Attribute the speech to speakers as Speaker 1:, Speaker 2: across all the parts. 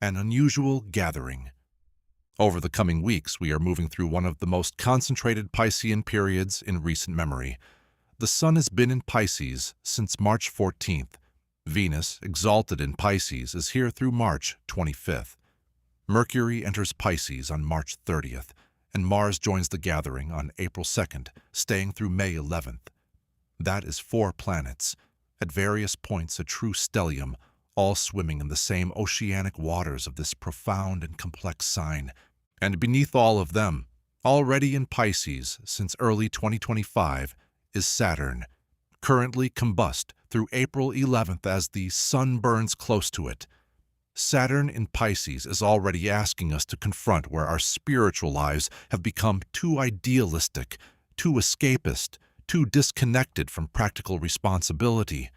Speaker 1: an unusual gathering. Over the coming weeks, we are moving through one of the most concentrated Piscean periods in recent memory. The Sun has been in Pisces since March 14th. Venus, exalted in Pisces, is here through March 25th. Mercury enters Pisces on March 30th, and Mars joins the gathering on April 2nd, staying through May 11th. That is 4 planets, at various points a true stellium, all swimming in the same oceanic waters of this profound and complex sign. And beneath all of them, already in Pisces since early 2025, is Saturn, currently combust through April 11th as the Sun burns close to it. Saturn in Pisces is already asking us to confront where our spiritual lives have become too idealistic, too escapist, too disconnected from practical responsibility.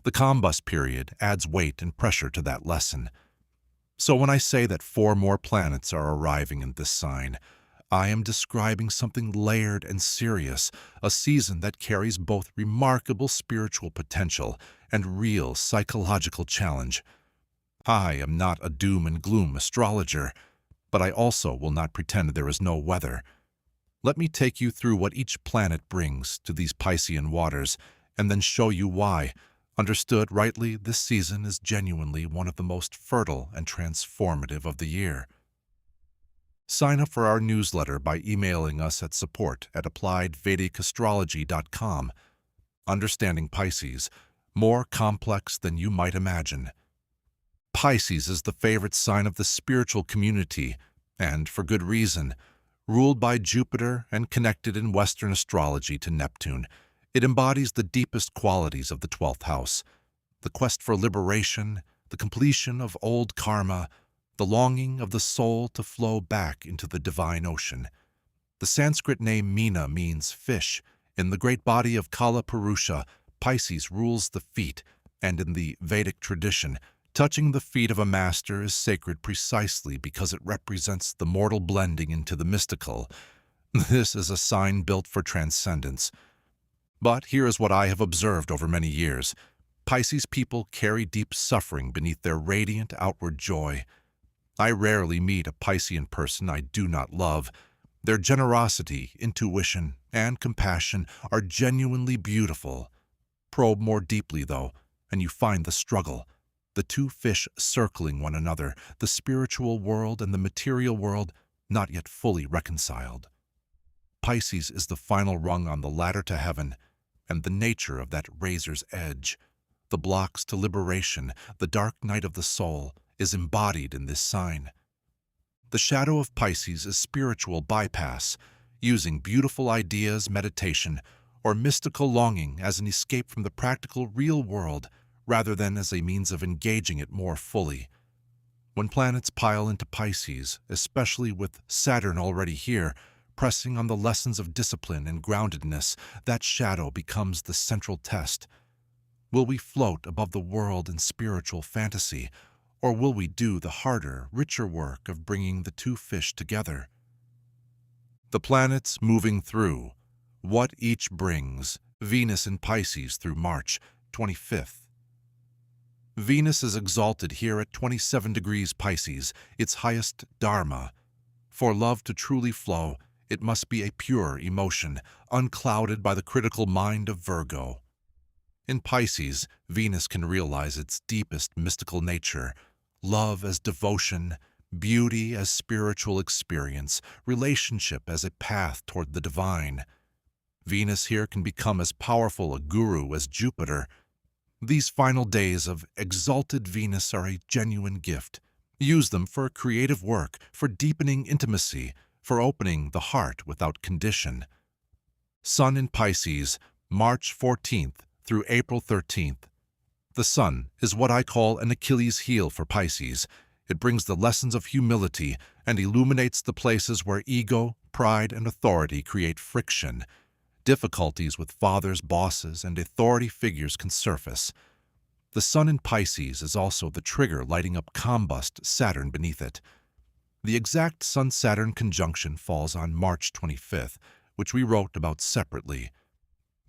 Speaker 1: The combust period adds weight and pressure to that lesson. So when I say that 4 more planets are arriving in this sign, I am describing something layered and serious, a season that carries both remarkable spiritual potential and real psychological challenge. I am not a doom and gloom astrologer, but I also will not pretend there is no weather. Let me take you through what each planet brings to these Piscean waters, and then show you why, understood rightly, this season is genuinely one of the most fertile and transformative of the year. Sign up for our newsletter by emailing us at support@appliedvedicastrology.com. Understanding Pisces, more complex than you might imagine. Pisces is the favorite sign of the spiritual community, and for good reason. Ruled by Jupiter and connected in Western astrology to Neptune, it embodies the deepest qualities of the 12th house: the quest for liberation, the completion of old karma, the longing of the soul to flow back into the divine ocean. The Sanskrit name Meena means fish. In the great body of Kala Purusha, Pisces rules the feet, and in the Vedic tradition, touching the feet of a master is sacred precisely because it represents the mortal blending into the mystical. This is a sign built for transcendence. But here is what I have observed over many years. Pisces people carry deep suffering beneath their radiant outward joy. I rarely meet a Piscean person I do not love. Their generosity, intuition, and compassion are genuinely beautiful. Probe more deeply, though, and you find the struggle. The 2 fish circling one another, the spiritual world and the material world not yet fully reconciled. Pisces is the final rung on the ladder to heaven, and the nature of that razor's edge, the blocks to liberation, the dark night of the soul, is embodied in this sign. The shadow of Pisces is spiritual bypass, using beautiful ideas, meditation, or mystical longing as an escape from the practical real world rather than as a means of engaging it more fully. When planets pile into Pisces, especially with Saturn already here, pressing on the lessons of discipline and groundedness, that shadow becomes the central test. Will we float above the world in spiritual fantasy, or will we do the harder, richer work of bringing the 2 fish together? The planets moving through, what each brings. Venus in Pisces through March 25th. Venus is exalted here at 27 degrees Pisces, its highest dharma. For love to truly flow, it must be a pure emotion, unclouded by the critical mind of Virgo. In Pisces, Venus can realize its deepest mystical nature: love as devotion, beauty as spiritual experience, relationship as a path toward the divine. Venus here can become as powerful a guru as Jupiter. These final days of exalted Venus are a genuine gift. Use them for creative work, for deepening intimacy, for opening the heart without condition. Sun in Pisces, March 14th through April 13th. The Sun is what I call an Achilles heel for Pisces. It brings the lessons of humility and illuminates the places where ego, pride, and authority create friction. Difficulties with fathers, bosses, and authority figures can surface. The Sun in Pisces is also the trigger lighting up combust Saturn beneath it. The exact Sun-Saturn conjunction falls on March 25th, which we wrote about separately.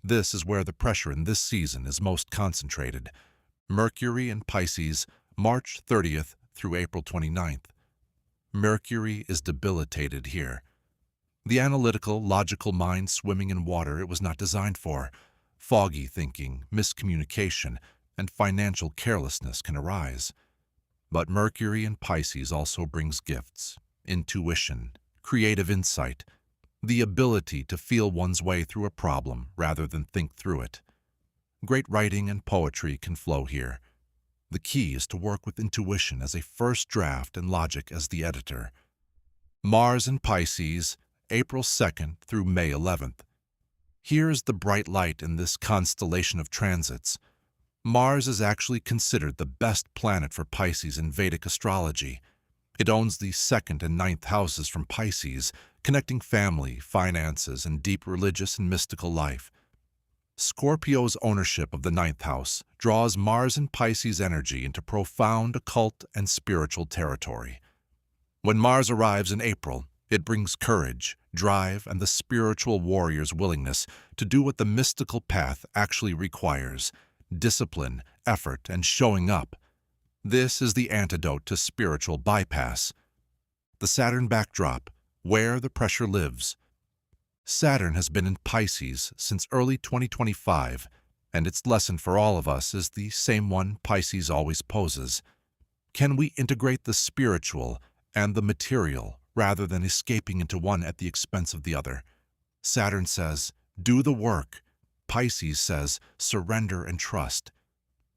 Speaker 1: This is where the pressure in this season is most concentrated. Mercury in Pisces, March 30th through April 29th. Mercury is debilitated here. The analytical, logical mind swimming in water it was not designed for. Foggy thinking, miscommunication, and financial carelessness can arise. But Mercury in Pisces also brings gifts, intuition, creative insight, the ability to feel one's way through a problem rather than think through it. Great writing and poetry can flow here. The key is to work with intuition as a first draft and logic as the editor. Mars in Pisces, April 2nd through May 11th. Here is the bright light in this constellation of transits. Mars is actually considered the best planet for Pisces in Vedic astrology. It owns the 2nd and 9th houses from Pisces, connecting family, finances, and deep religious and mystical life. Scorpio's ownership of the 9th house draws Mars and Pisces energy into profound occult and spiritual territory. When Mars arrives in April, it brings courage, drive, and the spiritual warrior's willingness to do what the mystical path actually requires: discipline, effort, and showing up. This is the antidote to spiritual bypass. The Saturn backdrop, where the pressure lives. Saturn has been in Pisces since early 2025, and its lesson for all of us is the same one Pisces always poses. Can we integrate the spiritual and the material rather than escaping into one at the expense of the other? Saturn says, do the work. Pisces says, surrender and trust.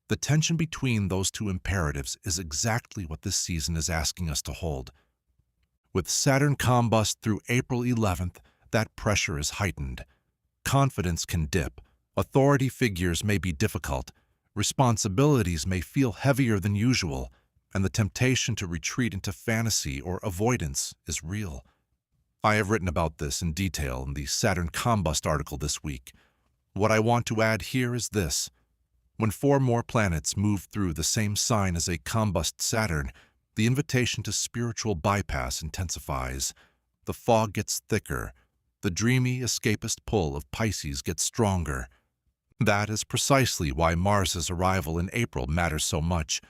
Speaker 1: The tension between those two imperatives is exactly what this season is asking us to hold. With Saturn combust through April 11th, that pressure is heightened. Confidence can dip, authority figures may be difficult, responsibilities may feel heavier than usual, and the temptation to retreat into fantasy or avoidance is real. I have written about this in detail in the Saturn combust article this week. What I want to add here is this. When 4 more planets move through the same sign as a combust Saturn, the invitation to spiritual bypass intensifies. The fog gets thicker. The dreamy, escapist pull of Pisces gets stronger. That is precisely why Mars's arrival in April matters so much.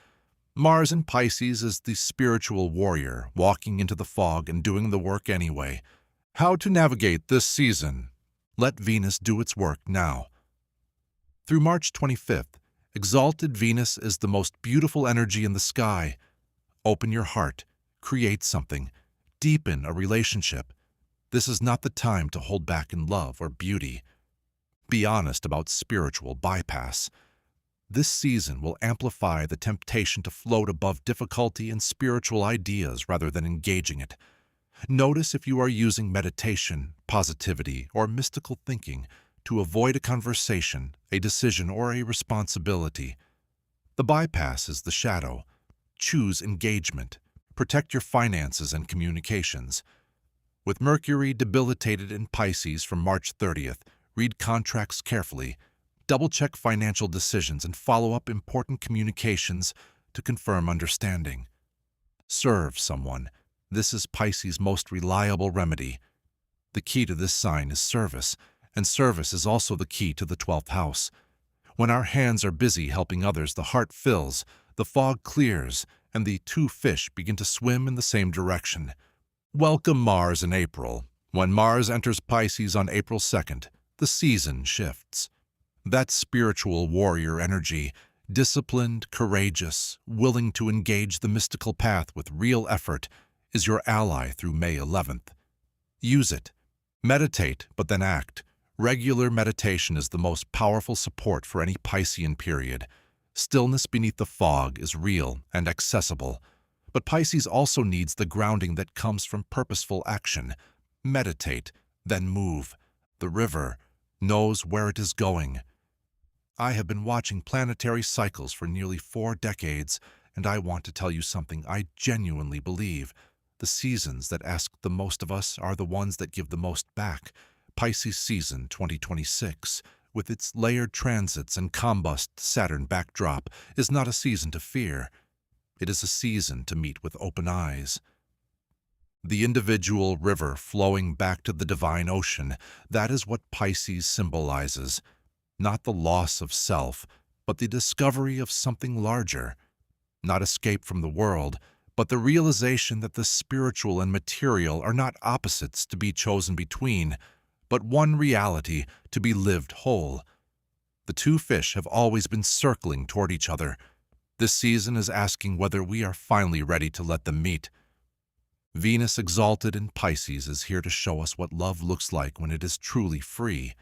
Speaker 1: Mars in Pisces is the spiritual warrior, walking into the fog and doing the work anyway. How to navigate this season? Let Venus do its work now. Through March 25th, exalted Venus is the most beautiful energy in the sky. Open your heart, create something, deepen a relationship. This is not the time to hold back in love or beauty. Be honest about spiritual bypass. This season will amplify the temptation to float above difficulty and spiritual ideas rather than engaging it. Notice if you are using meditation, positivity, or mystical thinking to avoid a conversation, a decision, or a responsibility. The bypass is the shadow. Choose engagement. Protect your finances and communications. With Mercury debilitated in Pisces from March 30th, read contracts carefully, double-check financial decisions, and follow up important communications to confirm understanding. Serve someone. This is Pisces' most reliable remedy. The key to this sign is service, and service is also the key to the 12th house. When our hands are busy helping others, the heart fills, the fog clears, and the 2 fish begin to swim in the same direction. Welcome Mars in April. When Mars enters Pisces on April 2nd, the season shifts. That spiritual warrior energy, disciplined, courageous, willing to engage the mystical path with real effort, is your ally through May 11th. Use it. Meditate, but then act. Regular meditation is the most powerful support for any Piscean period. Stillness beneath the fog is real and accessible. But Pisces also needs the grounding that comes from purposeful action. Meditate, then move. The river knows where it is going. I have been watching planetary cycles for nearly 4 decades, and I want to tell you something I genuinely believe. The seasons that ask the most of us are the ones that give the most back. Pisces season 2026, with its layered transits and combust Saturn backdrop, is not a season to fear. It is a season to meet with open eyes. The individual river flowing back to the divine ocean, that is what Pisces symbolizes. Not the loss of self, but the discovery of something larger. Not escape from the world, but the realization that the spiritual and material are not opposites to be chosen between, but one reality to be lived whole. The two fish have always been circling toward each other. This season is asking whether we are finally ready to let them meet. Venus exalted in Pisces is here to show us what love looks like when it is truly free.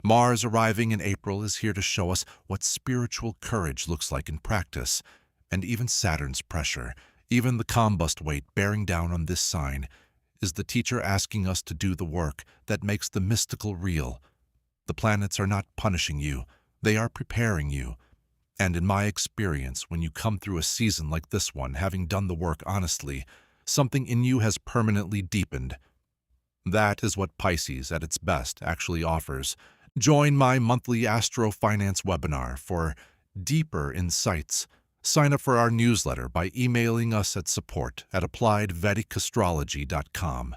Speaker 1: Mars arriving in April is here to show us what spiritual courage looks like in practice. And even Saturn's pressure, even the combust weight bearing down on this sign, is the teacher asking us to do the work that makes the mystical real. The planets are not punishing you, they are preparing you. And in my experience, when you come through a season like this one, having done the work honestly, something in you has permanently deepened. That is what Pisces at its best actually offers. Join my monthly Astro Finance webinar for deeper insights. Sign up for our newsletter by emailing us at support@appliedvedicastrology.com.